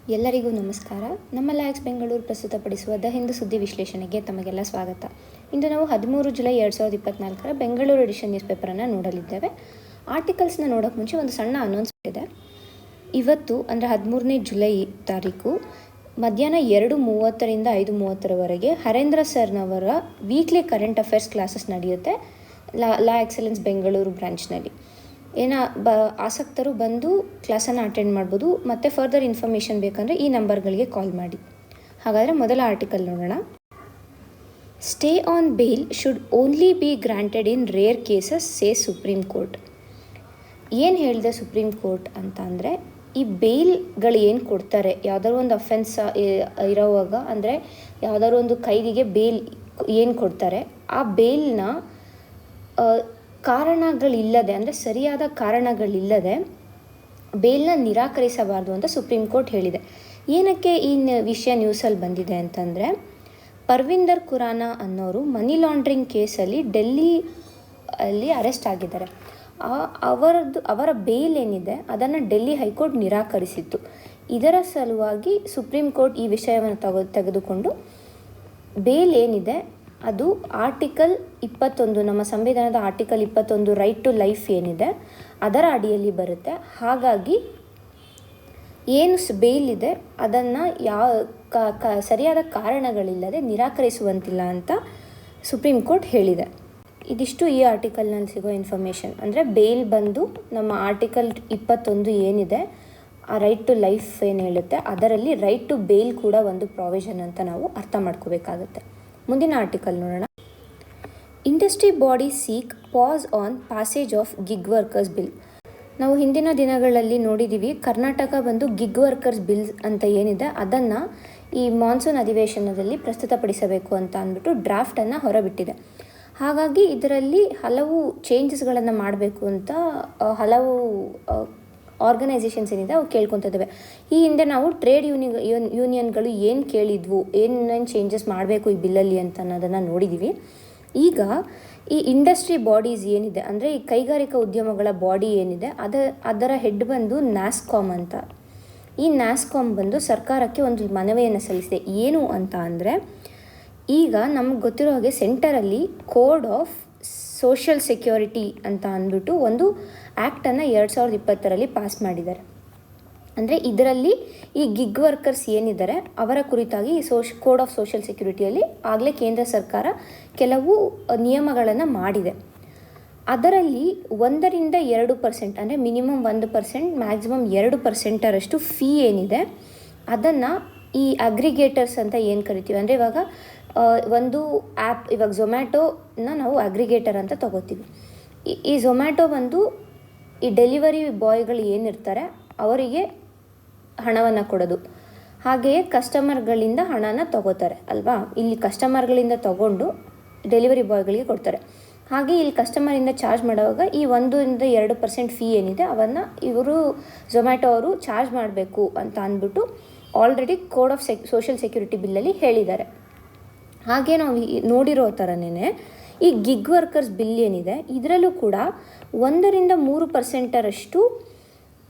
ಎಲ್ಲರಿಗೂ ನಮಸ್ಕಾರ. ನಮ್ಮ ಲ್ಯಾಕ್ಸ್ ಬೆಂಗಳೂರು ಪ್ರಸ್ತುತಪಡಿಸುವ ದ ಹಿಂದೂ ಸುದ್ದಿ ವಿಶ್ಲೇಷಣೆಗೆ ತಮಗೆಲ್ಲ ಸ್ವಾಗತ. ಇಂದು ನಾವು 13 ಜುಲೈ 2024 ಬೆಂಗಳೂರು ಎಡಿಷನ್ ನ್ಯೂಸ್ ಪೇಪರನ್ನು ನೋಡಲಿದ್ದೇವೆ. ಆರ್ಟಿಕಲ್ಸ್ನ ನೋಡೋಕ್ಕೆ ಮುಂಚೆ ಒಂದು ಸಣ್ಣ ಅನೌನ್ಸ್ಮೆಂಟ್ ಇದೆ. ಇವತ್ತು ಅಂದರೆ 13ನೇ ಜುಲೈ ತಾರೀಕು ಮಧ್ಯಾಹ್ನ 2:30ರಿಂದ 5:30ರವರೆಗೆ ಹರೇಂದ್ರ ಸರ್ನವರ ವೀಕ್ಲಿ ಕರೆಂಟ್ ಅಫೇರ್ಸ್ ಕ್ಲಾಸಸ್ ನಡೆಯುತ್ತೆ ಲಾ ಎಕ್ಸಲೆನ್ಸ್ ಬೆಂಗಳೂರು ಬ್ರಾಂಚ್ನಲ್ಲಿ. ಆಸಕ್ತರು ಬಂದು ಕ್ಲಾಸನ್ನು ಅಟೆಂಡ್ ಮಾಡ್ಬೋದು. ಮತ್ತು ಫರ್ದರ್ ಇನ್ಫಾರ್ಮೇಷನ್ ಬೇಕಂದರೆ ಈ ನಂಬರ್ಗಳಿಗೆ ಕಾಲ್ ಮಾಡಿ. ಹಾಗಾದರೆ ಮೊದಲ ಆರ್ಟಿಕಲ್ ನೋಡೋಣ. Stay on bail should only be granted in rare cases say supreme court. ಏನು ಹೇಳಿದೆ ಸುಪ್ರೀಂ ಕೋರ್ಟ್ ಅಂತ ಅಂದರೆ, ಈ ಬೇಲ್ಗಳು ಏನು ಕೊಡ್ತಾರೆ ಯಾವುದಾದ್ರು ಒಂದು ಅಫೆನ್ಸ್ ಇರೋವಾಗ, ಅಂದರೆ ಯಾವುದಾದ್ರು ಒಂದು ಕೈದಿಗೆ ಬೇಲ್ ಏನು ಕೊಡ್ತಾರೆ, ಆ ಬೇಲ್ನ ಕಾರಣಗಳಿಲ್ಲದೆ, ಅಂದರೆ ಸರಿಯಾದ ಕಾರಣಗಳಿಲ್ಲದೆ ಬೇಲ್ನ ನಿರಾಕರಿಸಬಾರ್ದು ಅಂತ ಸುಪ್ರೀಂ ಕೋರ್ಟ್ ಹೇಳಿದೆ. ಏನಕ್ಕೆ ಈ ವಿಷಯ ನ್ಯೂಸಲ್ಲಿ ಬಂದಿದೆ ಅಂತಂದರೆ, ಪರ್ವಿಂದರ್ ಖುರಾನ ಅನ್ನೋರು ಮನಿ ಲಾಂಡ್ರಿಂಗ್ ಕೇಸಲ್ಲಿ ಡೆಲ್ಲಿಯಲ್ಲಿ ಅರೆಸ್ಟ್ ಆಗಿದ್ದಾರೆ. ಅವರ ಬೇಲ್ ಏನಿದೆ ಅದನ್ನು ಡೆಲ್ಲಿ ಹೈಕೋರ್ಟ್ ನಿರಾಕರಿಸಿತ್ತು. ಇದರ ಸಲುವಾಗಿ ಸುಪ್ರೀಂ ಕೋರ್ಟ್ ಈ ವಿಷಯವನ್ನು ತೆಗೆದುಕೊಂಡು ಬೇಲ್ ಏನಿದೆ ಅದು ಆರ್ಟಿಕಲ್ 21, ನಮ್ಮ ಸಂವಿಧಾನದ ಆರ್ಟಿಕಲ್ 21 ರೈಟ್ ಟು ಲೈಫ್ ಏನಿದೆ ಅದರ ಅಡಿಯಲ್ಲಿ ಬರುತ್ತೆ. ಹಾಗಾಗಿ ಏನು ಬೇಲ್ ಇದೆ ಅದನ್ನು ಸರಿಯಾದ ಕಾರಣಗಳಿಲ್ಲದೆ ನಿರಾಕರಿಸುವಂತಿಲ್ಲ ಅಂತ ಸುಪ್ರೀಂ ಕೋರ್ಟ್ ಹೇಳಿದೆ. ಇದಿಷ್ಟು ಈ ಆರ್ಟಿಕಲ್ನಲ್ಲಿ ಸಿಗೋ ಇನ್ಫಾರ್ಮೇಷನ್. ಅಂದರೆ ಬೇಲ್ ಬಂದು ನಮ್ಮ ಆರ್ಟಿಕಲ್ 21 ಏನಿದೆ ಆ ರೈಟ್ ಟು ಲೈಫ್ ಏನು ಹೇಳುತ್ತೆ ಅದರಲ್ಲಿ ರೈಟ್ ಟು ಬೇಲ್ ಕೂಡ ಒಂದು ಪ್ರಾವಿಷನ್ ಅಂತ ನಾವು ಅರ್ಥ ಮಾಡ್ಕೋಬೇಕಾಗುತ್ತೆ. ಮುಂದಿನ ಆರ್ಟಿಕಲ್ ನೋಡೋಣ. Industry body seek pass on passage of gig workers bill. ನಾವು ಹಿಂದಿನ ದಿನಗಳಲ್ಲಿ ನೋಡಿದ್ದೀವಿ, ಕರ್ನಾಟಕ ಬಂದು ಗಿಗ್ ವರ್ಕರ್ಸ್ ಬಿಲ್ ಅಂತ ಏನಿದೆ ಅದನ್ನು ಈ ಮಾನ್ಸೂನ್ ಅಧಿವೇಶನದಲ್ಲಿ ಪ್ರಸ್ತುತಪಡಿಸಬೇಕು ಅಂತ ಅಂದ್ಬಿಟ್ಟು ಡ್ರಾಫ್ಟನ್ನು ಹೊರಬಿಟ್ಟಿದೆ. ಹಾಗಾಗಿ ಇದರಲ್ಲಿ ಹಲವು ಚೇಂಜಸ್ಗಳನ್ನು ಮಾಡಬೇಕು ಅಂತ ಹಲವು ಆರ್ಗನೈಸೇಷನ್ಸ್ ಏನಿದೆ ಅವು ಕೇಳ್ಕೊತಿದ್ದಾವೆ. ಈ ಹಿಂದೆ ನಾವು ಟ್ರೇಡ್ ಯೂನಿಯನ್ಗಳು ಏನು ಕೇಳಿದ್ವು, ಏನೇನು ಚೇಂಜಸ್ ಮಾಡಬೇಕು ಈ ಬಿಲ್ಲಲ್ಲಿ ಅಂತ ಅನ್ನೋದನ್ನು ನೋಡಿದ್ದೀವಿ. ಈಗ ಈ ಇಂಡಸ್ಟ್ರಿ ಬಾಡೀಸ್ ಏನಿದೆ, ಅಂದರೆ ಈ ಕೈಗಾರಿಕಾ ಉದ್ಯಮಗಳ ಬಾಡಿ ಏನಿದೆ ಅದರ ಹೆಡ್ ಬಂದು ನ್ಯಾಸ್ಕಾಮ್ ಅಂತ. ಈ ನ್ಯಾಸ್ಕಾಮ್ ಬಂದು ಸರ್ಕಾರಕ್ಕೆ ಒಂದು ಮನವಿಯನ್ನು ಸಲ್ಲಿಸಿದೆ. ಏನು ಅಂತ ಅಂದರೆ, ಈಗ ನಮ್ಗೆ ಗೊತ್ತಿರೋ ಹಾಗೆ ಸೆಂಟರಲ್ಲಿ ಕೋಡ್ ಆಫ್ ಸೋಷಿಯಲ್ ಸೆಕ್ಯೂರಿಟಿ ಅಂತ ಅಂದ್ಬಿಟ್ಟು ಒಂದು ಆ್ಯಕ್ಟನ್ನು 2020ರಲ್ಲಿ ಪಾಸ್ ಮಾಡಿದ್ದಾರೆ. ಅಂದರೆ ಇದರಲ್ಲಿ ಈ ಗಿಗ್ ವರ್ಕರ್ಸ್ ಏನಿದ್ದಾರೆ ಅವರ ಕುರಿತಾಗಿ ಈ ಕೋಡ್ ಆಫ್ ಸೋಷಿಯಲ್ ಸೆಕ್ಯೂರಿಟಿಯಲ್ಲಿ ಆಗಲೇ ಕೇಂದ್ರ ಸರ್ಕಾರ ಕೆಲವು ನಿಯಮಗಳನ್ನು ಮಾಡಿದೆ. ಅದರಲ್ಲಿ 1-2% ಅಂದರೆ ಮಿನಿಮಮ್ 1%, ಮ್ಯಾಕ್ಸಿಮಮ್ 2%ರಷ್ಟು ಫೀ ಏನಿದೆ ಅದನ್ನು ಈ ಅಗ್ರಿಗೇಟರ್ಸ್ ಅಂತ ಏನು ಕರಿತೀವಿ, ಅಂದರೆ ಇವಾಗ ಒಂದು ಆ್ಯಪ್, ಇವಾಗ ಝೊಮ್ಯಾಟೋನ ನಾವು ಅಗ್ರಿಗೇಟರ್ ಅಂತ ತಗೋತೀವಿ. ಈ ಝೊಮ್ಯಾಟೊ ಬಂದು ಈ ಡೆಲಿವರಿ ಬಾಯ್ಗಳು ಏನಿರ್ತಾರೆ ಅವರಿಗೆ ಹಣವನ್ನು ಕೊಡೋದು, ಹಾಗೆಯೇ ಕಸ್ಟಮರ್ಗಳಿಂದ ಹಣನ ತಗೋತಾರೆ ಅಲ್ವಾ. ಇಲ್ಲಿ ಕಸ್ಟಮರ್ಗಳಿಂದ ತಗೊಂಡು ಡೆಲಿವರಿ ಬಾಯ್ಗಳಿಗೆ ಕೊಡ್ತಾರೆ. ಹಾಗೆ ಇಲ್ಲಿ ಕಸ್ಟಮರಿಂದ ಚಾರ್ಜ್ ಮಾಡುವಾಗ ಈ 1-2% ಫೀ ಏನಿದೆ ಅವನ್ನು ಇವರು ಝೊಮ್ಯಾಟೊ ಅವರು ಚಾರ್ಜ್ ಮಾಡಬೇಕು ಅಂತ ಅಂದ್ಬಿಟ್ಟು already code of social security ಬಿಲ್ಲಲ್ಲಿ ಹೇಳಿದ್ದಾರೆ. ಹಾಗೆ ನಾವು ನೋಡಿರೋ ಥರನೇ ಈ ಗಿಗ್ ವರ್ಕರ್ಸ್ ಬಿಲ್ ಏನಿದೆ ಇದರಲ್ಲೂ ಕೂಡ 1-3%ರಷ್ಟು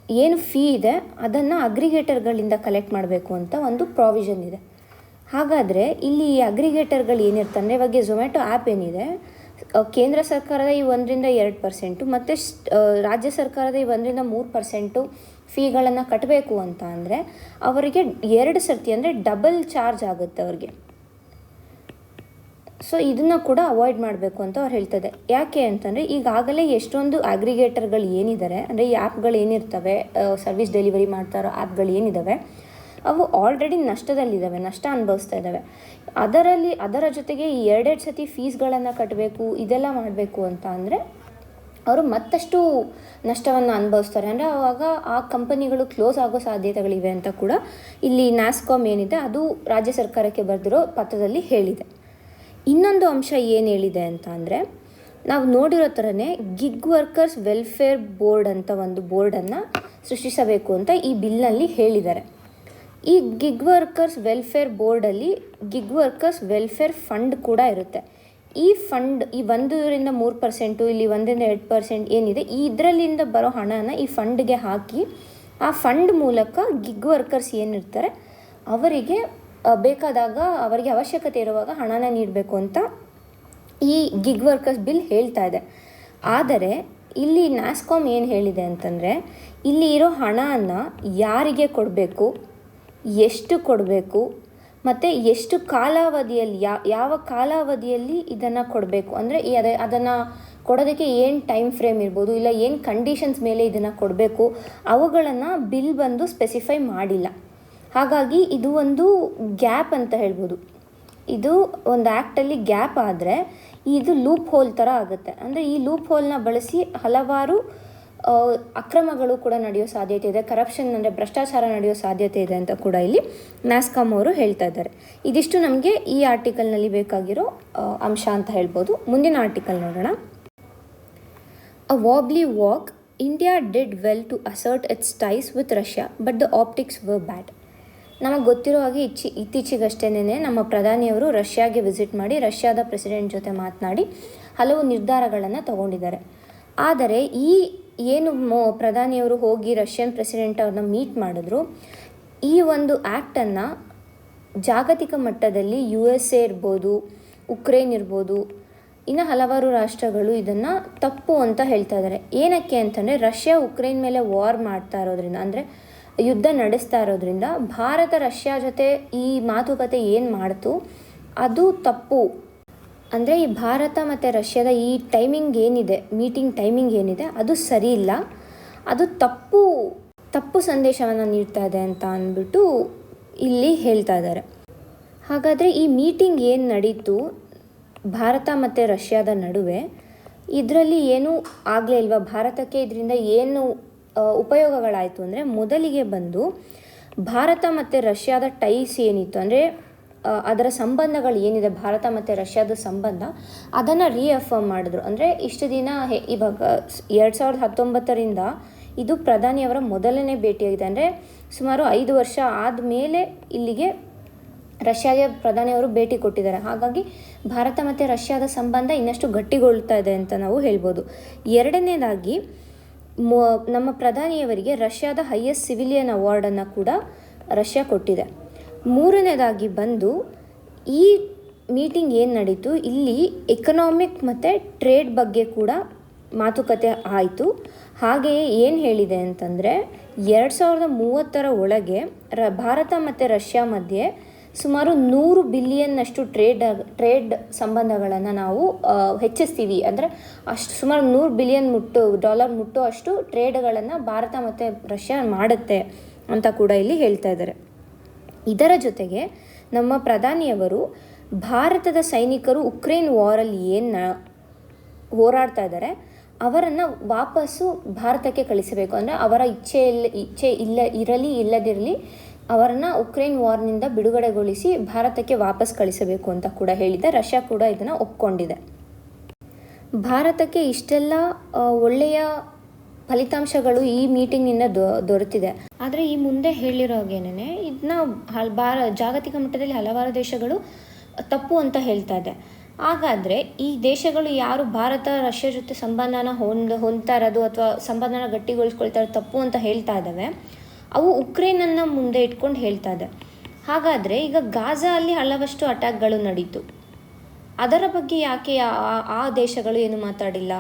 ಏನು ಫೀ ಇದೆ ಅದನ್ನು ಅಗ್ರಿಗೇಟರ್ಗಳಿಂದ ಕಲೆಕ್ಟ್ ಮಾಡಬೇಕು ಅಂತ ಒಂದು ಪ್ರಾವಿಷನ್ ಇದೆ. ಹಾಗಾದರೆ ಇಲ್ಲಿ ಈ ಅಗ್ರಿಗೇಟರ್ಗಳು ಏನಿರ್ತಾರೆ, ಅಂದರೆ ಇವಾಗ ಝೊಮ್ಯಾಟೊ ಆ್ಯಪ್ ಏನಿದೆ ಕೇಂದ್ರ ಸರ್ಕಾರದ ಈ 1-2% ಮತ್ತು ರಾಜ್ಯ ಸರ್ಕಾರದ ಈ 1-3% ಫೀಗಳನ್ನು ಕಟ್ಟಬೇಕು ಅಂತ ಅಂದರೆ ಅವರಿಗೆ 2 ಸರ್ತಿ ಅಂದರೆ ಡಬಲ್ ಚಾರ್ಜ್ ಆಗುತ್ತೆ ಅವ್ರಿಗೆ. ಸೊ ಇದನ್ನು ಕೂಡ ಅವಾಯ್ಡ್ ಮಾಡಬೇಕು ಅಂತ ಅವ್ರು ಹೇಳ್ತದೆ. ಯಾಕೆ ಅಂತಂದರೆ ಈಗಾಗಲೇ ಎಷ್ಟೊಂದು ಅಗ್ರಿಗೇಟರ್ಗಳು ಏನಿದ್ದಾರೆ, ಅಂದರೆ ಈ ಆ್ಯಪ್ಗಳು ಏನಿರ್ತವೆ, ಸರ್ವಿಸ್ ಡೆಲಿವರಿ ಮಾಡ್ತಾರೋ ಆ್ಯಪ್ಗಳು ಏನಿದ್ದಾವೆ ಅವು ಆಲ್ರೆಡಿ ನಷ್ಟದಲ್ಲಿದ್ದಾವೆ, ನಷ್ಟ ಅನುಭವಿಸ್ತಾ ಇದ್ದಾವೆ. ಅದರ ಜೊತೆಗೆ ಈ 2 ಸತಿ ಫೀಸ್ಗಳನ್ನು ಕಟ್ಟಬೇಕು, ಇದೆಲ್ಲ ಮಾಡಬೇಕು ಅಂತ ಅಂದರೆ ಅವರು ಮತ್ತಷ್ಟು ನಷ್ಟವನ್ನು ಅನುಭವಿಸ್ತಾರೆ. ಅಂದರೆ ಆವಾಗ ಆ ಕಂಪನಿಗಳು ಕ್ಲೋಸ್ ಆಗೋ ಸಾಧ್ಯತೆಗಳಿವೆ ಅಂತ ಕೂಡ ಇಲ್ಲಿ ನ್ಯಾಸ್ಕಾಮ್ ಏನಿದೆ ಅದು ರಾಜ್ಯ ಸರ್ಕಾರಕ್ಕೆ ಬರೆದಿರೋ ಪತ್ರದಲ್ಲಿ ಹೇಳಿದೆ. ಇನ್ನೊಂದು ಅಂಶ ಏನು ಹೇಳಿದೆ ಅಂತ ಅಂದರೆ, ನಾವು ನೋಡಿರೋ ಥರನೇ ಗಿಗ್ ವರ್ಕರ್ಸ್ ವೆಲ್ಫೇರ್ ಬೋರ್ಡ್ ಅಂತ ಒಂದು ಬೋರ್ಡನ್ನು ಸೃಷ್ಟಿಸಬೇಕು ಅಂತ ಈ ಬಿಲ್ನಲ್ಲಿ ಹೇಳಿದ್ದಾರೆ. ಈ ಗಿಗ್ ವರ್ಕರ್ಸ್ ವೆಲ್ಫೇರ್ ಬೋರ್ಡಲ್ಲಿ ಗಿಗ್ ವರ್ಕರ್ಸ್ ವೆಲ್ಫೇರ್ ಫಂಡ್ ಕೂಡ ಇರುತ್ತೆ. ಈ ಫಂಡ್ ಈ 1-3%, ಇಲ್ಲಿ 1-2% ಏನಿದೆ ಇದರಲ್ಲಿಂದ ಬರೋ ಹಣನ ಈ ಫಂಡ್ಗೆ ಹಾಕಿ ಆ ಫಂಡ್ ಮೂಲಕ ಗಿಗ್ ವರ್ಕರ್ಸ್ ಏನಿರ್ತಾರೆ ಅವರಿಗೆ ಬೇಕಾದಾಗ ಅವರಿಗೆ ಅವಶ್ಯಕತೆ ಇರುವಾಗ ಹಣನ ನೀಡಬೇಕು ಅಂತ ಈ ಗಿಗ್ ವರ್ಕರ್ಸ್ ಬಿಲ್ ಹೇಳ್ತಾ ಇದೆ. ಆದರೆ ಇಲ್ಲಿ ನ್ಯಾಸ್ಕಾಮ್ ಏನು ಹೇಳಿದೆ ಅಂತಂದರೆ, ಇಲ್ಲಿ ಇರೋ ಹಣನ ಯಾರಿಗೆ ಕೊಡಬೇಕು, ಎಷ್ಟು ಕೊಡಬೇಕು, ಮತ್ತು ಎಷ್ಟು ಕಾಲಾವಧಿಯಲ್ಲಿ ಯಾವ ಕಾಲಾವಧಿಯಲ್ಲಿ ಇದನ್ನು ಕೊಡಬೇಕು, ಅಂದರೆ ಅದನ್ನು ಕೊಡೋದಕ್ಕೆ ಏನು ಟೈಮ್ ಫ್ರೇಮ್ ಇರ್ಬೋದು, ಇಲ್ಲ ಏನು ಕಂಡೀಷನ್ಸ್ ಮೇಲೆ ಇದನ್ನು ಕೊಡಬೇಕು, ಅವುಗಳನ್ನು ಬಿಲ್ ಬಂದು ಸ್ಪೆಸಿಫೈ ಮಾಡಿಲ್ಲ. ಹಾಗಾಗಿ ಇದು ಒಂದು ಗ್ಯಾಪ್ ಅಂತ ಹೇಳ್ಬೋದು. ಇದು ಒಂದು ಆ್ಯಕ್ಟಲ್ಲಿ ಗ್ಯಾಪ್ ಆದರೆ ಇದು ಲೂಪ್ ಹೋಲ್ ಥರ ಆಗುತ್ತೆ. ಅಂದರೆ ಈ ಲೂಪ್ ಹೋಲ್ನ ಬಳಸಿ ಹಲವಾರು ಅಕ್ರಮಗಳು ಕೂಡ ನಡೆಯೋ ಸಾಧ್ಯತೆ ಇದೆ, ಕರಪ್ಷನ್ ಅಂದರೆ ಭ್ರಷ್ಟಾಚಾರ ನಡೆಯೋ ಸಾಧ್ಯತೆ ಇದೆ ಅಂತ ಕೂಡ ಇಲ್ಲಿ ನ್ಯಾಸ್ಕಾಮ್ ಅವರು ಹೇಳ್ತಾ ಇದ್ದಾರೆ. ಇದಿಷ್ಟು ನಮಗೆ ಈ ಆರ್ಟಿಕಲ್ನಲ್ಲಿ ಬೇಕಾಗಿರೋ ಅಂಶ ಅಂತ ಹೇಳ್ಬೋದು. ಮುಂದಿನ ಆರ್ಟಿಕಲ್ ನೋಡೋಣ. A wobbly walk, India did well to assert its ties with Russia, but the optics were bad. ನಮಗೆ ಗೊತ್ತಿರೋ ಹಾಗೆ ಇತ್ತೀಚೆಗಷ್ಟೇನೆ ನಮ್ಮ ಪ್ರಧಾನಿಯವರು ರಷ್ಯಾಗೆ ವಿಸಿಟ್ ಮಾಡಿ ರಷ್ಯಾದ ಪ್ರೆಸಿಡೆಂಟ್ ಜೊತೆ ಮಾತನಾಡಿ ಹಲವು ನಿರ್ಧಾರಗಳನ್ನು ತಗೊಂಡಿದ್ದಾರೆ. ಆದರೆ ಈ ಏನು ಪ್ರಧಾನಿಯವರು ಹೋಗಿ ರಷ್ಯನ್ ಪ್ರೆಸಿಡೆಂಟ್ ಅವ್ರನ್ನ ಮೀಟ್ ಮಾಡಿದ್ರು, ಈ ಒಂದು ಆ್ಯಕ್ಟನ್ನು ಜಾಗತಿಕ ಮಟ್ಟದಲ್ಲಿ USA ಇರ್ಬೋದು, ಉಕ್ರೇನ್ ಇರ್ಬೋದು, ಇನ್ನು ಹಲವಾರು ರಾಷ್ಟ್ರಗಳು ಇದನ್ನು ತಪ್ಪು ಅಂತ ಹೇಳ್ತಾ ಇದ್ದಾರೆ. ಏನಕ್ಕೆ ಅಂತಂದರೆ, ರಷ್ಯಾ ಉಕ್ರೇನ್ ಮೇಲೆ ವಾರ್ ಮಾಡ್ತಾ ಇರೋದ್ರಿಂದ, ಅಂದರೆ ಯುದ್ಧ ನಡೆಸ್ತಾ ಇರೋದ್ರಿಂದ ಭಾರತ ರಷ್ಯಾ ಜೊತೆ ಈ ಮಾತುಕತೆ ಏನು ಮಾಡ್ತು ಅದು ತಪ್ಪು. ಅಂದರೆ ಈ ಭಾರತ ಮತ್ತು ರಷ್ಯಾದ ಈ ಟೈಮಿಂಗ್ ಏನಿದೆ, ಮೀಟಿಂಗ್ ಟೈಮಿಂಗ್ ಏನಿದೆ ಅದು ಸರಿ ಇಲ್ಲ, ಅದು ತಪ್ಪು ಸಂದೇಶವನ್ನು ನೀಡ್ತಾ ಇದೆ ಅಂತ ಅಂದ್ಬಿಟ್ಟು ಇಲ್ಲಿ ಹೇಳ್ತಾ ಇದ್ದಾರೆ. ಹಾಗಾದರೆ ಈ ಮೀಟಿಂಗ್ ಏನು ನಡೀತು ಭಾರತ ಮತ್ತು ರಷ್ಯಾದ ನಡುವೆ, ಇದರಲ್ಲಿ ಏನೂ ಆಗಲೇ ಇಲ್ವಾ, ಭಾರತಕ್ಕೆ ಇದರಿಂದ ಏನು ಉಪಯೋಗಗಳಾಯಿತು ಅಂದರೆ, ಮೊದಲಿಗೆ ಬಂದು ಭಾರತ ಮತ್ತು ರಷ್ಯಾದ ಟೈಸ್ ಏನಿತ್ತು, ಅಂದರೆ ಅದರ ಸಂಬಂಧಗಳು ಏನಿದೆ, ಭಾರತ ಮತ್ತು ರಷ್ಯಾದ ಸಂಬಂಧ, ಅದನ್ನು ರೀಅಫರ್ಮ್ ಮಾಡಿದ್ರು. ಅಂದರೆ ಇಷ್ಟು ದಿನ ಇವಾಗ 2019ರಿಂದ ಇದು ಪ್ರಧಾನಿಯವರ ಮೊದಲನೇ ಭೇಟಿಯಾಗಿದೆ. ಅಂದರೆ ಸುಮಾರು 5 ವರ್ಷ ಆದಮೇಲೆ ಇಲ್ಲಿಗೆ ರಷ್ಯಾಗೆ ಪ್ರಧಾನಿಯವರು ಭೇಟಿ ಕೊಟ್ಟಿದ್ದಾರೆ. ಹಾಗಾಗಿ ಭಾರತ ಮತ್ತು ರಷ್ಯಾದ ಸಂಬಂಧ ಇನ್ನಷ್ಟು ಗಟ್ಟಿಗೊಳ್ತಾ ಇದೆ ಅಂತ ನಾವು ಹೇಳ್ಬೋದು. ಎರಡನೇದಾಗಿ ನಮ್ಮ ಪ್ರಧಾನಿಯವರಿಗೆ ರಷ್ಯಾದ ಹೈಯೆಸ್ಟ್ ಸಿವಿಲಿಯನ್ ಅವಾರ್ಡನ್ನು ಕೂಡ ರಷ್ಯಾ ಕೊಟ್ಟಿದೆ. ಮೂರನೇದಾಗಿ ಬಂದು ಈ ಮೀಟಿಂಗ್ ಏನು ನಡೀತು, ಇಲ್ಲಿ ಎಕನಾಮಿಕ್ ಮತ್ತು ಟ್ರೇಡ್ ಬಗ್ಗೆ ಕೂಡ ಮಾತುಕತೆ ಆಯಿತು. ಹಾಗೆಯೇ ಏನು ಹೇಳಿದೆ ಅಂತಂದರೆ, 2030 ಒಳಗೆ ಭಾರತ ಮತ್ತು ರಷ್ಯಾ ಮಧ್ಯೆ ಸುಮಾರು 100 ಬಿಲಿಯನ್ನಷ್ಟು ಟ್ರೇಡ್ ಸಂಬಂಧಗಳನ್ನು ನಾವು ಹೆಚ್ಚಿಸ್ತೀವಿ. ಅಂದರೆ ಅಷ್ಟು ಸುಮಾರು $100 ಬಿಲಿಯನ್ ಮುಟ್ಟೋ ಅಷ್ಟು ಟ್ರೇಡ್ಗಳನ್ನು ಭಾರತ ಮತ್ತು ರಷ್ಯಾ ಮಾಡುತ್ತೆ ಅಂತ ಕೂಡ ಇಲ್ಲಿ ಹೇಳ್ತಾ ಇದ್ದಾರೆ. ಇದರ ಜೊತೆಗೆ ನಮ್ಮ ಪ್ರಧಾನಿಯವರು ಭಾರತದ ಸೈನಿಕರು ಉಕ್ರೇನ್ ವಾರಲ್ಲಿ ಏನು ಹೋರಾಡ್ತಾ ಇದ್ದಾರೆ ಅವರನ್ನು ವಾಪಸ್ಸು ಭಾರತಕ್ಕೆ ಕಳಿಸಬೇಕು. ಅಂದರೆ ಅವರ ಇಚ್ಛೆ ಇರಲಿ ಇಲ್ಲದಿರಲಿ ಅವರನ್ನು ಉಕ್ರೇನ್ ವಾರ್ನಿಂದ ಬಿಡುಗಡೆಗೊಳಿಸಿ ಭಾರತಕ್ಕೆ ವಾಪಸ್ ಕಳಿಸಬೇಕು ಅಂತ ಕೂಡ ಹೇಳಿದೆ. ರಷ್ಯಾ ಕೂಡ ಇದನ್ನು ಒಪ್ಕೊಂಡಿದೆ. ಭಾರತಕ್ಕೆ ಇಷ್ಟೆಲ್ಲ ಒಳ್ಳೆಯ ಫಲಿತಾಂಶಗಳು ಈ ಮೀಟಿಂಗ್ನಿಂದ ದೊರೆತಿದೆ. ಆದರೆ ಈ ಮುಂದೆ ಹೇಳಿರೋ ಹಾಗೇನೆ ಇದನ್ನ ಜಾಗತಿಕ ಮಟ್ಟದಲ್ಲಿ ಹಲವಾರು ದೇಶಗಳು ತಪ್ಪು ಅಂತ ಹೇಳ್ತಾ ಇದೆ. ಹಾಗಾದರೆ ಈ ದೇಶಗಳು ಯಾರು ಭಾರತ ರಷ್ಯಾ ಜೊತೆ ಸಂಬಂಧನ ಹೊಂದ್ತಾ ಇರೋದು ಅಥವಾ ಸಂಬಂಧನ ಗಟ್ಟಿಗೊಳಿಸ್ಕೊಳ್ತಾ ಇರೋದು ತಪ್ಪು ಅಂತ ಹೇಳ್ತಾ ಇದ್ದಾವೆ, ಅವು ಉಕ್ರೇನನ್ನು ಮುಂದೆ ಇಟ್ಕೊಂಡು ಹೇಳ್ತಾ ಇದೆ. ಹಾಗಾದರೆ ಈಗ ಗಾಜಾ ಅಲ್ಲಿ ಹಲವಷ್ಟು ಅಟ್ಯಾಕ್ಗಳು ನಡೀತು, ಅದರ ಬಗ್ಗೆ ಯಾಕೆ ಆ ದೇಶಗಳು ಏನು ಮಾತಾಡಿಲ್ಲ?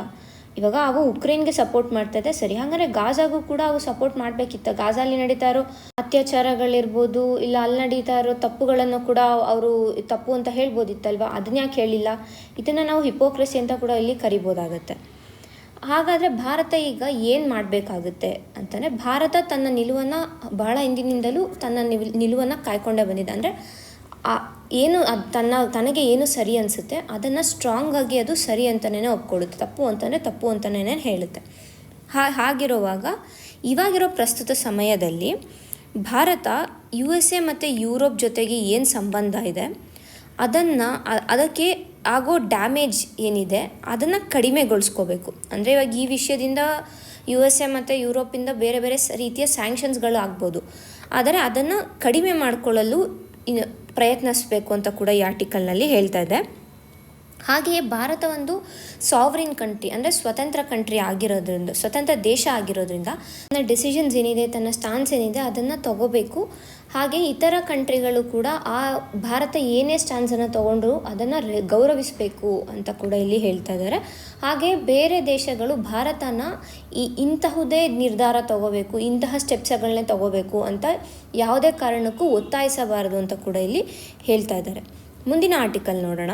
ಇವಾಗ ಅವು ಉಕ್ರೇನ್ಗೆ ಸಪೋರ್ಟ್ ಮಾಡ್ತಾ ಇದೆ ಸರಿ, ಹಾಗಾದರೆ ಗಾಜಾಗೂ ಕೂಡ ಅವು ಸಪೋರ್ಟ್ ಮಾಡಬೇಕಿತ್ತು. ಗಾಜಾಲಿ ನಡೀತಾ ಇರೋ ಅತ್ಯಾಚಾರಗಳಿರ್ಬೋದು, ಇಲ್ಲ ಅಲ್ಲಿ ನಡೀತಾ ಇರೋ ತಪ್ಪುಗಳನ್ನು ಕೂಡ ಅವರು ತಪ್ಪು ಅಂತ ಹೇಳ್ಬೋದಿತ್ತಲ್ವ, ಅದನ್ನ ಯಾಕೆ ಹೇಳಿಲ್ಲ? ಇದನ್ನು ನಾವು ಹಿಪೋಕ್ರೆಸಿ ಅಂತ ಕೂಡ ಇಲ್ಲಿ ಕರಿಬೋದಾಗತ್ತೆ. ಹಾಗಾದರೆ ಭಾರತ ಈಗ ಏನು ಮಾಡಬೇಕಾಗುತ್ತೆ ಅಂತಂದರೆ, ಭಾರತ ತನ್ನ ನಿಲುವನ್ನು ಬಹಳ ಹಿಂದಿನಿಂದಲೂ ತನ್ನ ನಿಲುವನ್ನು ಕಾಯ್ಕೊಂಡೇ ಬಂದಿದೆ. ಅಂದರೆ ಏನು ತನಗೆ ಏನು ಸರಿ ಅನಿಸುತ್ತೆ ಅದನ್ನು ಸ್ಟ್ರಾಂಗ್ ಆಗಿ ಅದು ಸರಿ ಅಂತಲೇ ಒಪ್ಕೊಳ್ಳುತ್ತೆ, ತಪ್ಪು ಅಂತಲೇ ತಪ್ಪು ಅಂತಲೇ ಹೇಳುತ್ತೆ. ಹಾಗಿರುವಾಗ ಇವಾಗಿರೋ ಪ್ರಸ್ತುತ ಸಮಯದಲ್ಲಿ ಭಾರತ USA ಮತ್ತು ಯುರೋಪ್ ಜೊತೆಗೆ ಏನು ಸಂಬಂಧ ಇದೆ ಅದಕ್ಕೆ ಆಗೋ ಡ್ಯಾಮೇಜ್ ಏನಿದೆ ಅದನ್ನು ಕಡಿಮೆಗೊಳಿಸ್ಕೋಬೇಕು. ಅಂದರೆ ಇವಾಗ ಈ ವಿಷಯದಿಂದ USA ಮತ್ತು ಯುರೋಪಿಂದ ಬೇರೆ ಬೇರೆ ರೀತಿಯ ಸ್ಯಾಂಕ್ಷನ್ಸ್ಗಳು ಆಗ್ಬೋದು, ಆದರೆ ಅದನ್ನು ಕಡಿಮೆ ಮಾಡಿಕೊಳ್ಳಲು ಪ್ರಯತ್ನಿಸಬೇಕು ಅಂತ ಕೂಡ ಈ ಆರ್ಟಿಕಲ್ನಲ್ಲಿ ಹೇಳ್ತಾ ಇದೆ. ಹಾಗೆಯೇ ಭಾರತ ಒಂದು ಸಾವರಿನ್ ಕಂಟ್ರಿ, ಅಂದರೆ ಸ್ವತಂತ್ರ ಕಂಟ್ರಿ ಆಗಿರೋದ್ರಿಂದ, ಸ್ವತಂತ್ರ ದೇಶ ಆಗಿರೋದ್ರಿಂದ ತನ್ನ ಡಿಸಿಷನ್ಸ್ ಏನಿದೆ, ತನ್ನ ಸ್ಟಾನ್ಸ್ ಏನಿದೆ ಅದನ್ನು ತಗೋಬೇಕು. ಹಾಗೆ ಇತರ ಕಂಟ್ರಿಗಳು ಕೂಡ ಆ ಭಾರತ ಏನೇ ಸ್ಟ್ಯಾನ್ಸನ್ನು ತೊಗೊಂಡ್ರು ಅದನ್ನು ಗೌರವಿಸಬೇಕು ಅಂತ ಕೂಡ ಇಲ್ಲಿ ಹೇಳ್ತಾ ಇದ್ದಾರೆ. ಹಾಗೆ ಬೇರೆ ದೇಶಗಳು ಭಾರತನ ಇಂತಹುದೇ ನಿರ್ಧಾರ ತಗೋಬೇಕು, ಇಂತಹ ಸ್ಟೆಪ್ಸ್ಗಳನ್ನೇ ತಗೋಬೇಕು ಅಂತ ಯಾವುದೇ ಕಾರಣಕ್ಕೂ ಒತ್ತಾಯಿಸಬಾರದು ಅಂತ ಕೂಡ ಇಲ್ಲಿ ಹೇಳ್ತಾ ಇದ್ದಾರೆ. ಮುಂದಿನ ಆರ್ಟಿಕಲ್ ನೋಡೋಣ.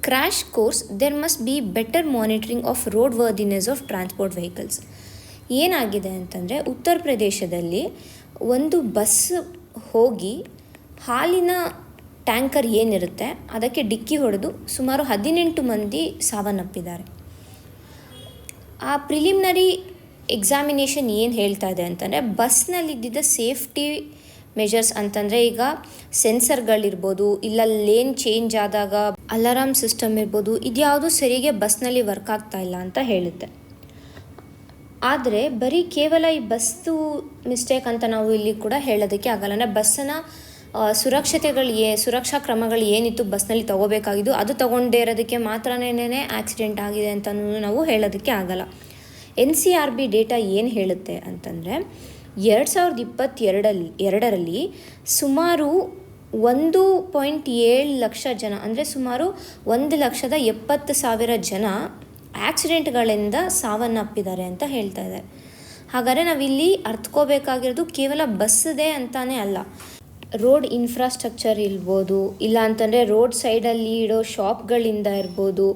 Crash course, there must be better monitoring of road worthiness of transport vehicles. ಏನಾಗಿದೆ ಅಂತಂದರೆ, ಉತ್ತರ ಪ್ರದೇಶದಲ್ಲಿ ಒಂದು ಬಸ್ ಹೋಗಿ ಹಾಲಿನ ಟ್ಯಾಂಕರ್ ಏನಿರುತ್ತೆ ಅದಕ್ಕೆ ಡಿಕ್ಕಿ ಹೊಡೆದು ಸುಮಾರು 18 ಮಂದಿ ಸಾವನ್ನಪ್ಪಿದ್ದಾರೆ. ಆ ಪ್ರಿಲಿಮಿನರಿ ಎಕ್ಸಾಮಿನೇಷನ್ ಏನು ಹೇಳ್ತಾ ಇದೆ ಅಂತಂದರೆ, ಬಸ್ನಲ್ಲಿದ್ದ ಸೇಫ್ಟಿ ಮೆಷರ್ಸ್ ಅಂತಂದರೆ ಈಗ ಸೆನ್ಸರ್ಗಳಿರ್ಬೋದು, ಇಲ್ಲ ಲೇನ್ ಚೇಂಜ್ ಆದಾಗ ಅಲಾರಾಮ್ ಸಿಸ್ಟಮ್ ಇರ್ಬೋದು, ಇದ್ಯಾವುದು ಸರಿಗೆ ಬಸ್ನಲ್ಲಿ ವರ್ಕ್ ಆಗ್ತಾ ಇಲ್ಲ ಅಂತ ಹೇಳುತ್ತೆ. ಆದರೆ ಬರೀ ಕೇವಲ ಈ ಬಸ್ಸು ಮಿಸ್ಟೇಕ್ ಅಂತ ನಾವು ಇಲ್ಲಿ ಕೂಡ ಹೇಳೋದಕ್ಕೆ ಆಗಲ್ಲ. ಅಂದರೆ ಬಸ್ಸನ್ನು ಸುರಕ್ಷಾ ಕ್ರಮಗಳು ಏನಿತ್ತು ಬಸ್ನಲ್ಲಿ ತಗೋಬೇಕಾಗಿದ್ದು ಅದು ತಗೊಂಡೇ ಮಾತ್ರನೇ ಆಕ್ಸಿಡೆಂಟ್ ಆಗಿದೆ ಅಂತ ನಾವು ಹೇಳೋದಕ್ಕೆ ಆಗಲ್ಲ. NCRB ಡೇಟಾ ಏನು ಹೇಳುತ್ತೆ ಅಂತಂದರೆ, 2022ರಲ್ಲಿ ಸುಮಾರು 1.7 ಲಕ್ಷ ಜನ, ಅಂದರೆ ಸುಮಾರು 1,70,000 ಜನ ಆಕ್ಸಿಡೆಂಟ್ಗಳಿಂದ ಸಾವನ್ನಪ್ಪಿದ್ದಾರೆ ಅಂತ ಹೇಳ್ತಾ ಇದ್ದಾರೆ. ಹಾಗಾದರೆ ನಾವಿಲ್ಲಿ ಅರ್ಥಕೋಬೇಕಾಗಿರೋದು ಕೇವಲ ಬಸ್ಸದೇ ಅಂತಾನೇ ಅಲ್ಲ, ರೋಡ್ ಇನ್ಫ್ರಾಸ್ಟ್ರಕ್ಚರ್ ಇರ್ಬೋದು, ಇಲ್ಲ ಅಂತಂದರೆ ರೋಡ್ ಸೈಡಲ್ಲಿ ಇಡೋ ಶಾಪ್ಗಳಿಂದ ಇರ್ಬೋದು,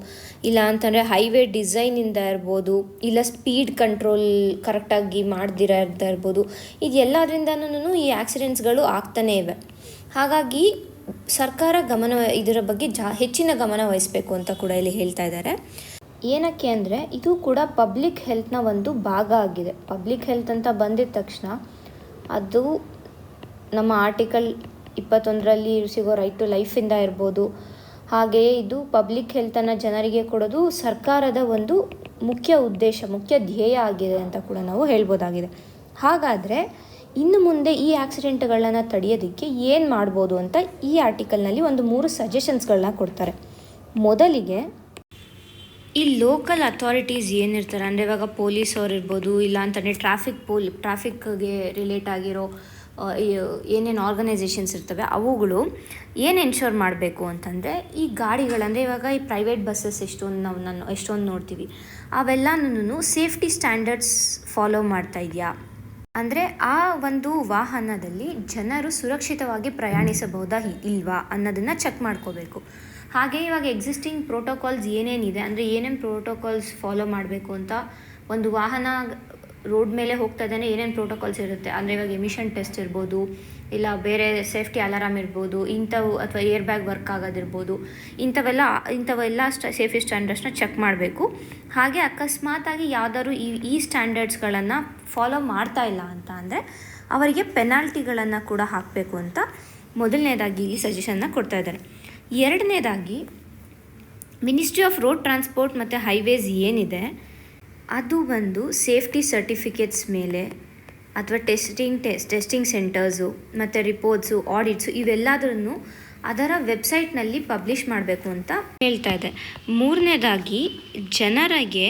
ಇಲ್ಲ ಅಂತಂದರೆ ಹೈವೇ ಡಿಸೈನಿಂದ ಇರ್ಬೋದು, ಇಲ್ಲ ಸ್ಪೀಡ್ ಕಂಟ್ರೋಲ್ ಕರೆಕ್ಟಾಗಿ ಮಾಡ್ದಿರೋದ ಇರ್ಬೋದು, ಇದೆಲ್ಲದರಿಂದನೂ ಈ ಆಕ್ಸಿಡೆಂಟ್ಸ್ಗಳು ಆಗ್ತಾನೇ ಇವೆ. ಹಾಗಾಗಿ ಸರ್ಕಾರ ಇದರ ಬಗ್ಗೆ ಹೆಚ್ಚಿನ ಗಮನ ವಹಿಸಬೇಕು ಅಂತ ಕೂಡ ಇಲ್ಲಿ ಹೇಳ್ತಾ ಇದ್ದಾರೆ. ಏನಕ್ಕೆ ಅಂದರೆ ಇದು ಕೂಡ ಪಬ್ಲಿಕ್ ಹೆಲ್ತ್ನ ಒಂದು ಭಾಗ ಆಗಿದೆ. ಪಬ್ಲಿಕ್ ಹೆಲ್ತ್ ಅಂತ ಬಂದಿದ ತಕ್ಷಣ ಅದು ನಮ್ಮ ಆರ್ಟಿಕಲ್ 21ರಲ್ಲಿ ಸಿಗೋ ರೈಟ್ ಟು ಲೈಫಿಂದ ಇರ್ಬೋದು. ಹಾಗೆಯೇ ಇದು ಪಬ್ಲಿಕ್ ಹೆಲ್ತನ್ನು ಜನರಿಗೆ ಕೊಡೋದು ಸರ್ಕಾರದ ಒಂದು ಮುಖ್ಯ ಉದ್ದೇಶ, ಮುಖ್ಯ ಧ್ಯೇಯ ಆಗಿದೆ ಅಂತ ಕೂಡ ನಾವು ಹೇಳ್ಬೋದಾಗಿದೆ. ಹಾಗಾದರೆ ಇನ್ನು ಮುಂದೆ ಈ ಆಕ್ಸಿಡೆಂಟ್ಗಳನ್ನು ತಡೆಯೋದಕ್ಕೆ ಏನು ಮಾಡ್ಬೋದು ಅಂತ ಈ ಆರ್ಟಿಕಲ್ನಲ್ಲಿ ಒಂದು 3 ಸಜೆಷನ್ಸ್ಗಳನ್ನ ಕೊಡ್ತಾರೆ. ಮೊದಲಿಗೆ ಈ ಲೋಕಲ್ ಅಥಾರಿಟೀಸ್ ಏನಿರ್ತಾರೆ, ಅಂದರೆ ಇವಾಗ ಪೊಲೀಸ್ ಅವ್ರು ಇರ್ಬೋದು, ಇಲ್ಲ ಅಂತಂದರೆ ಟ್ರಾಫಿಕ್ಗೆ ರಿಲೇಟ್ ಆಗಿರೋ ಏನೇನು ಆರ್ಗನೈಸೇಷನ್ಸ್ ಇರ್ತವೆ ಅವುಗಳು ಏನು ಎನ್ಶೋರ್ ಮಾಡಬೇಕು ಅಂತಂದರೆ, ಈ ಗಾಡಿಗಳಂದರೆ ಇವಾಗ ಈ ಪ್ರೈವೇಟ್ ಬಸ್ಸಸ್ ಎಷ್ಟೊಂದು ನೋಡ್ತೀವಿ, ಅವೆಲ್ಲನೂ ಸೇಫ್ಟಿ ಸ್ಟ್ಯಾಂಡರ್ಡ್ಸ್ ಫಾಲೋ ಮಾಡ್ತಾ ಇದೆಯಾ, ಅಂದರೆ ಆ ಒಂದು ವಾಹನದಲ್ಲಿ ಜನರು ಸುರಕ್ಷಿತವಾಗಿ ಪ್ರಯಾಣಿಸಬಹುದಾ ಇಲ್ವಾ ಅನ್ನೋದನ್ನು ಚೆಕ್ ಮಾಡ್ಕೋಬೇಕು. ಹಾಗೆ ಇವಾಗ ಎಕ್ಸಿಸ್ಟಿಂಗ್ ಪ್ರೋಟೋಕಾಲ್ಸ್ ಏನೇನಿದೆ, ಅಂದರೆ ಏನೇನು ಪ್ರೋಟೋಕಾಲ್ಸ್ ಫಾಲೋ ಮಾಡಬೇಕು ಅಂತ, ಒಂದು ವಾಹನ ರೋಡ್ ಮೇಲೆ ಹೋಗ್ತಾ ಇದ್ದಾನೆ ಏನೇನು ಪ್ರೋಟೋಕಾಲ್ಸ್ ಇರುತ್ತೆ, ಅಂದರೆ ಇವಾಗ ಎಮಿಷನ್ ಟೆಸ್ಟ್ ಇರ್ಬೋದು, ಇಲ್ಲ ಬೇರೆ ಸೇಫ್ಟಿ ಅಲಾರಾಮ್ ಇರ್ಬೋದು, ಇಂಥವು ಅಥವಾ ಏರ್ ಬ್ಯಾಗ್ ವರ್ಕ್ ಆಗೋದಿರ್ಬೋದು, ಇಂಥವೆಲ್ಲ ಸೇಫ್ಟಿ ಸ್ಟ್ಯಾಂಡರ್ಡ್ಸ್ನ ಚೆಕ್ ಮಾಡಬೇಕು. ಹಾಗೆ ಅಕಸ್ಮಾತಾಗಿ ಯಾವುದಾದ್ರು ಈ ಸ್ಟ್ಯಾಂಡರ್ಡ್ಸ್ಗಳನ್ನು ಫಾಲೋ ಮಾಡ್ತಾ ಇಲ್ಲ ಅಂತ ಅಂದರೆ ಅವರಿಗೆ ಪೆನಾಲ್ಟಿಗಳನ್ನು ಕೂಡ ಹಾಕಬೇಕು ಅಂತ ಮೊದಲನೇದಾಗಿ ಈ ಸಜೆಷನ್ನ ಕೊಡ್ತಾ ಇದ್ದಾರೆ. ಎರಡನೇದಾಗಿ ಮಿನಿಸ್ಟ್ರಿ ಆಫ್ ರೋಡ್ ಟ್ರಾನ್ಸ್ಪೋರ್ಟ್ ಮತ್ತು ಹೈವೇಸ್ ಏನಿದೆ ಅದು ಒಂದು ಸೇಫ್ಟಿ ಸರ್ಟಿಫಿಕೇಟ್ಸ್ ಮೇಲೆ ಅಥವಾ ಟೆಸ್ಟಿಂಗ್ ಸೆಂಟರ್ಸು ಮತ್ತು ರಿಪೋರ್ಟ್ಸು, ಆಡಿಟ್ಸು ಇವೆಲ್ಲದನ್ನು ಅದರ ವೆಬ್ಸೈಟ್ನಲ್ಲಿ ಪಬ್ಲಿಷ್ ಮಾಡಬೇಕು ಅಂತ ಹೇಳ್ತಾ ಇದೆ. ಮೂರನೇದಾಗಿ ಜನರಿಗೆ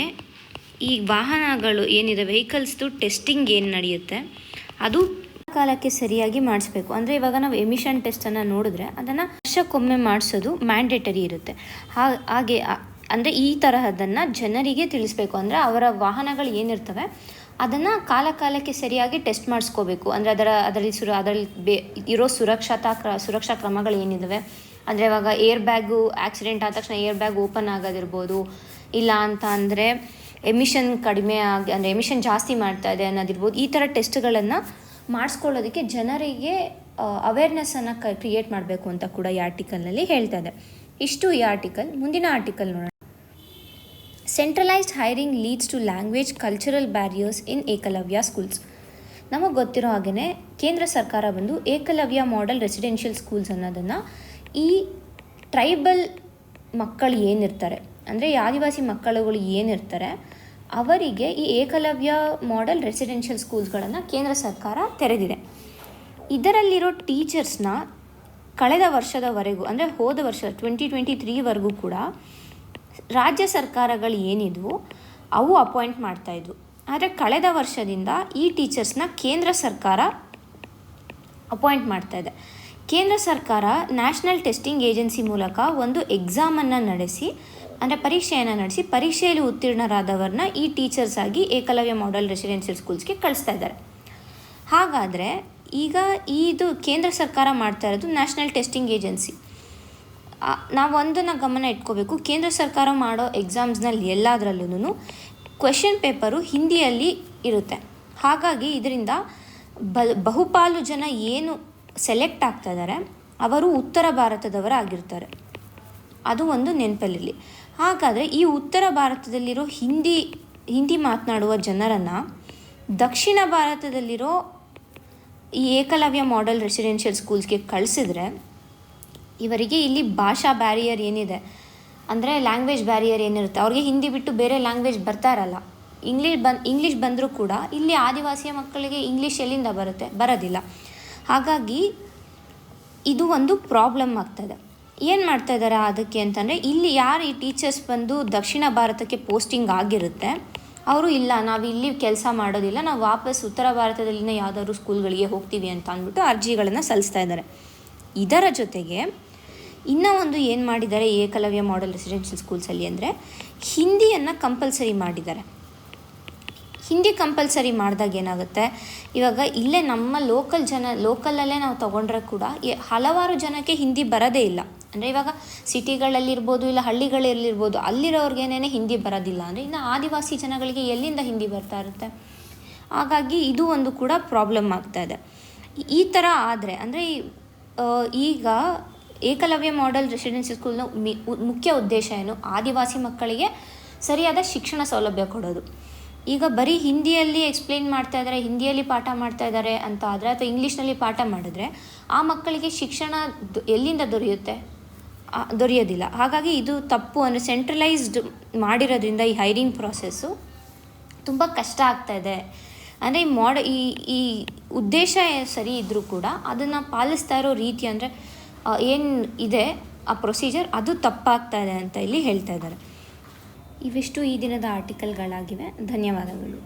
ಈ ವಾಹನಗಳು ಏನಿದೆ ವೆಹಿಕಲ್ಸ್ದು ಟೆಸ್ಟಿಂಗ್ ಏನು ನಡೆಯುತ್ತೆ ಅದು ಕಾಲಕ್ಕೆ ಸರಿಯಾಗಿ ಮಾಡಿಸ್ಬೇಕು. ಅಂದರೆ ಇವಾಗ ನಾವು ಎಮಿಷನ್ ಟೆಸ್ಟನ್ನು ನೋಡಿದ್ರೆ ಅದನ್ನು ವರ್ಷಕ್ಕೊಮ್ಮೆ ಮಾಡಿಸೋದು ಮ್ಯಾಂಡೇಟರಿ ಇರುತ್ತೆ. ಹಾಗೆ ಅಂದರೆ ಈ ತರಹದನ್ನು ಜನರಿಗೆ ತಿಳಿಸ್ಬೇಕು. ಅಂದರೆ ಅವರ ವಾಹನಗಳು ಏನಿರ್ತವೆ ಅದನ್ನು ಕಾಲಕ್ಕೆ ಸರಿಯಾಗಿ ಟೆಸ್ಟ್ ಮಾಡಿಸ್ಕೋಬೇಕು. ಅಂದರೆ ಅದರಲ್ಲಿ ಇರೋ ಸುರಕ್ಷಾ ಕ್ರಮಗಳು ಏನಿದ್ದಾವೆ, ಅಂದರೆ ಇವಾಗ ಏರ್ ಬ್ಯಾಗು ಆಕ್ಸಿಡೆಂಟ್ ಆದ ತಕ್ಷಣ ಏರ್ ಬ್ಯಾಗ್ ಓಪನ್ ಆಗೋದಿರ್ಬೋದು, ಇಲ್ಲ ಅಂತ ಅಂದರೆ ಎಮಿಷನ್ ಕಡಿಮೆ ಆಗಿ ಅಂದರೆ ಎಮಿಷನ್ ಜಾಸ್ತಿ ಮಾಡ್ತಾ ಇದೆ ಅನ್ನೋದಿರ್ಬೋದು. ಈ ಥರ ಟೆಸ್ಟ್ಗಳನ್ನು ಮಾಡಿಸ್ಕೊಳ್ಳೋದಕ್ಕೆ ಜನರಿಗೆ ಅವೇರ್ನೆಸ್ಸನ್ನು ಕ್ರಿಯೇಟ್ ಮಾಡಬೇಕು ಅಂತ ಕೂಡ ಈ ಆರ್ಟಿಕಲ್ನಲ್ಲಿ ಹೇಳ್ತಾ ಇದೆ. ಇಷ್ಟು ಈ ಆರ್ಟಿಕಲ್. ಮುಂದಿನ ಆರ್ಟಿಕಲ್ ನೋಡೋಣ. Centralised hiring leads to language cultural barriers in Eklavya schools. ನಮಗೆ ಗೊತ್ತಿರೋ ಹಾಗೆಯೇ ಕೇಂದ್ರ ಸರ್ಕಾರ ಬಂದು ಏಕಲವ್ಯ ಮಾಡೆಲ್ ರೆಸಿಡೆನ್ಷಿಯಲ್ ಸ್ಕೂಲ್ಸ್ ಅನ್ನೋದನ್ನು ಈ ಟ್ರೈಬಲ್ ಮಕ್ಕಳು ಏನಿರ್ತಾರೆ, ಅಂದರೆ ಆದಿವಾಸಿ ಮಕ್ಕಳುಗಳು ಏನಿರ್ತಾರೆ ಅವರಿಗೆ ಈ ಏಕಲವ್ಯ ಮಾಡೆಲ್ ರೆಸಿಡೆನ್ಷಿಯಲ್ ಸ್ಕೂಲ್ಸ್ಗಳನ್ನು ಕೇಂದ್ರ ಸರ್ಕಾರ ತೆರೆದಿದೆ. ಇದರಲ್ಲಿರೋ ಟೀಚರ್ಸ್ನ ಕಳೆದ ವರ್ಷದವರೆಗೂ ಅಂದರೆ ಹೋದ ವರ್ಷ 2023ವರೆಗೂ ಕೂಡ ರಾಜ್ಯ ಸರ್ಕಾರಗಳು ಏನಿದ್ವು ಅವು ಅಪಾಯಿಂಟ್ ಮಾಡ್ತಾಯಿದ್ವು. ಆದರೆ ಕಳೆದ ವರ್ಷದಿಂದ ಈ ಟೀಚರ್ಸ್ನ ಕೇಂದ್ರ ಸರ್ಕಾರ ಅಪಾಯಿಂಟ್ ಮಾಡ್ತಾಯಿದೆ. ಕೇಂದ್ರ ಸರ್ಕಾರ ನ್ಯಾಷನಲ್ ಟೆಸ್ಟಿಂಗ್ ಏಜೆನ್ಸಿ ಮೂಲಕ ಒಂದು ಎಕ್ಸಾಮನ್ನು ನಡೆಸಿ, ಅಂದರೆ ಪರೀಕ್ಷೆಯನ್ನು ನಡೆಸಿ, ಪರೀಕ್ಷೆಯಲ್ಲಿ ಉತ್ತೀರ್ಣರಾದವ್ರನ್ನ ಈ ಟೀಚರ್ಸ್ ಆಗಿ ಏಕಲವ್ಯ ಮಾಡೆಲ್ ರೆಸಿಡೆನ್ಷಿಯಲ್ ಸ್ಕೂಲ್ಸ್ಗೆ ಕಳಿಸ್ತಾ ಇದ್ದಾರೆ. ಹಾಗಾದರೆ ಈಗ ಇದು ಕೇಂದ್ರ ಸರ್ಕಾರ ಮಾಡ್ತಾ ಇರೋದು ನ್ಯಾಷನಲ್ ಟೆಸ್ಟಿಂಗ್ ಏಜೆನ್ಸಿ. ನಾವು ಒಂದನ್ನು ಗಮನ ಇಟ್ಕೋಬೇಕು, ಕೇಂದ್ರ ಸರ್ಕಾರ ಮಾಡೋ ಎಕ್ಸಾಮ್ಸ್ನಲ್ಲಿ ಎಲ್ಲದರಲ್ಲೂ ಕ್ವೆಶನ್ ಪೇಪರು ಹಿಂದಿಯಲ್ಲಿ ಇರುತ್ತೆ. ಹಾಗಾಗಿ ಇದರಿಂದ ಬಹುಪಾಲು ಜನ ಏನು ಸೆಲೆಕ್ಟ್ ಆಗ್ತಾ ಇದ್ದಾರೆ ಅವರು ಉತ್ತರ ಭಾರತದವರಾಗಿರ್ತಾರೆ. ಅದು ಒಂದು ನೆನಪಲ್ಲಿರಲಿ. ಹಾಗಾದರೆ ಈ ಉತ್ತರ ಭಾರತದಲ್ಲಿರೋ ಹಿಂದಿ ಮಾತನಾಡುವ ಜನರನ್ನು ದಕ್ಷಿಣ ಭಾರತದಲ್ಲಿರೋ ಈ ಏಕಲವ್ಯ ಮಾಡೆಲ್ ರೆಸಿಡೆನ್ಷಿಯಲ್ ಸ್ಕೂಲ್ಸ್ಗೆ ಕಳಿಸಿದ್ರೆ ಇವರಿಗೆ ಇಲ್ಲಿ ಭಾಷಾ ಬ್ಯಾರಿಯರ್ ಏನಿದೆ, ಅಂದರೆ ಲ್ಯಾಂಗ್ವೇಜ್ ಬ್ಯಾರಿಯರ್ ಏನಿರುತ್ತೆ, ಅವ್ರಿಗೆ ಹಿಂದಿ ಬಿಟ್ಟು ಬೇರೆ ಲ್ಯಾಂಗ್ವೇಜ್ ಬರ್ತಾ ಇರಲ್ಲ. ಇಂಗ್ಲೀಷ್ ಬಂದರೂ ಕೂಡ ಇಲ್ಲಿ ಆದಿವಾಸಿಯ ಮಕ್ಕಳಿಗೆ ಇಂಗ್ಲೀಷ್ ಎಲ್ಲಿಂದ ಬರೋದಿಲ್ಲ. ಹಾಗಾಗಿ ಇದು ಒಂದು ಪ್ರಾಬ್ಲಮ್ ಆಗ್ತದೆ. ಏನು ಮಾಡ್ತಾ ಇದ್ದಾರೆ ಅದಕ್ಕೆ ಅಂತಂದರೆ, ಇಲ್ಲಿ ಯಾರು ಈ ಟೀಚರ್ಸ್ ಬಂದು ದಕ್ಷಿಣ ಭಾರತಕ್ಕೆ ಪೋಸ್ಟಿಂಗ್ ಆಗಿರುತ್ತೆ ಅವರು ಇಲ್ಲ, ನಾವು ಇಲ್ಲಿ ಕೆಲಸ ಮಾಡೋದಿಲ್ಲ, ನಾವು ವಾಪಸ್ ಉತ್ತರ ಭಾರತದಲ್ಲಿನ ಯಾವುದಾದ್ರು ಸ್ಕೂಲ್ಗಳಿಗೆ ಹೋಗ್ತೀವಿ ಅಂತ ಅಂದ್ಬಿಟ್ಟು ಅರ್ಜಿಗಳನ್ನು ಸಲ್ಲಿಸ್ತಾ ಇದ್ದಾರೆ. ಇದರ ಜೊತೆಗೆ ಇನ್ನೂ ಒಂದು ಏನು ಮಾಡಿದ್ದಾರೆ ಏಕಲವ್ಯ ಮಾಡೆಲ್ ರೆಸಿಡೆನ್ಷಿಯಲ್ ಸ್ಕೂಲ್ಸಲ್ಲಿ ಅಂದರೆ, ಹಿಂದಿಯನ್ನು ಕಂಪಲ್ಸರಿ ಮಾಡಿದ್ದಾರೆ. ಹಿಂದಿ ಕಂಪಲ್ಸರಿ ಮಾಡಿದಾಗ ಏನಾಗುತ್ತೆ, ಇವಾಗ ಇಲ್ಲೇ ನಮ್ಮ ಲೋಕಲಲ್ಲೇ ನಾವು ತೊಗೊಂಡ್ರೆ ಕೂಡ ಹಲವಾರು ಜನಕ್ಕೆ ಹಿಂದಿ ಬರೋದೇ ಇಲ್ಲ. ಅಂದರೆ ಇವಾಗ ಸಿಟಿಗಳಲ್ಲಿರ್ಬೋದು ಇಲ್ಲ ಹಳ್ಳಿಗಳಲ್ಲಿರ್ಬೋದು, ಅಲ್ಲಿರೋರ್ಗೇನೇ ಹಿಂದಿ ಬರೋದಿಲ್ಲ ಅಂದರೆ ಇನ್ನು ಆದಿವಾಸಿ ಜನಗಳಿಗೆ ಎಲ್ಲಿಂದ ಹಿಂದಿ ಬರ್ತಾ ಇರುತ್ತೆ. ಹಾಗಾಗಿ ಇದು ಒಂದು ಕೂಡ ಪ್ರಾಬ್ಲಮ್ ಆಗ್ತಾಯಿದೆ. ಈ ಥರ ಆದರೆ ಅಂದರೆ ಈಗ ಏಕಲವ್ಯ ಮಾಡೆಲ್ ರೆಸಿಡೆನ್ಸಿ ಸ್ಕೂಲ್ನ ಮುಖ್ಯ ಉದ್ದೇಶ ಏನು, ಆದಿವಾಸಿ ಮಕ್ಕಳಿಗೆ ಸರಿಯಾದ ಶಿಕ್ಷಣ ಸೌಲಭ್ಯ ಕೊಡೋದು. ಈಗ ಬರೀ ಹಿಂದಿಯಲ್ಲಿ ಎಕ್ಸ್ಪ್ಲೇನ್ ಮಾಡ್ತಾ ಇದ್ದಾರೆ, ಹಿಂದಿಯಲ್ಲಿ ಪಾಠ ಮಾಡ್ತಾ ಇದ್ದಾರೆ ಅಂತ ಆದರೆ, ಅಥವಾ ಇಂಗ್ಲೀಷ್ನಲ್ಲಿ ಪಾಠ ಮಾಡಿದ್ರೆ ಆ ಮಕ್ಕಳಿಗೆ ಶಿಕ್ಷಣ ಎಲ್ಲಿಂದ ದೊರೆಯೋದಿಲ್ಲ. ಹಾಗಾಗಿ ಇದು ತಪ್ಪು. ಅಂದರೆ ಸೆಂಟ್ರಲೈಸ್ಡ್ ಮಾಡಿರೋದ್ರಿಂದ ಈ ಹೈರಿಂಗ್ ಪ್ರಾಸೆಸ್ಸು ತುಂಬ ಕಷ್ಟ ಆಗ್ತಾಯಿದೆ. ಅಂದರೆ ಈ ಉದ್ದೇಶ ಸರಿ ಇದ್ದರೂ ಕೂಡ ಅದನ್ನು ಪಾಲಿಸ್ತಾ ಇರೋ ರೀತಿ ಅಂದರೆ ಏನು ಇದೆ ಆ ಪ್ರೊಸೀಜರ್ ಅದು ತಪ್ಪಾಗ್ತಾ ಇದೆ ಅಂತ ಇಲ್ಲಿ ಹೇಳ್ತಾ ಇದ್ದಾರೆ. ಇವಿಷ್ಟು ಈ ದಿನದ ಆರ್ಟಿಕಲ್ಗಳಾಗಿವೆ. ಧನ್ಯವಾದಗಳು.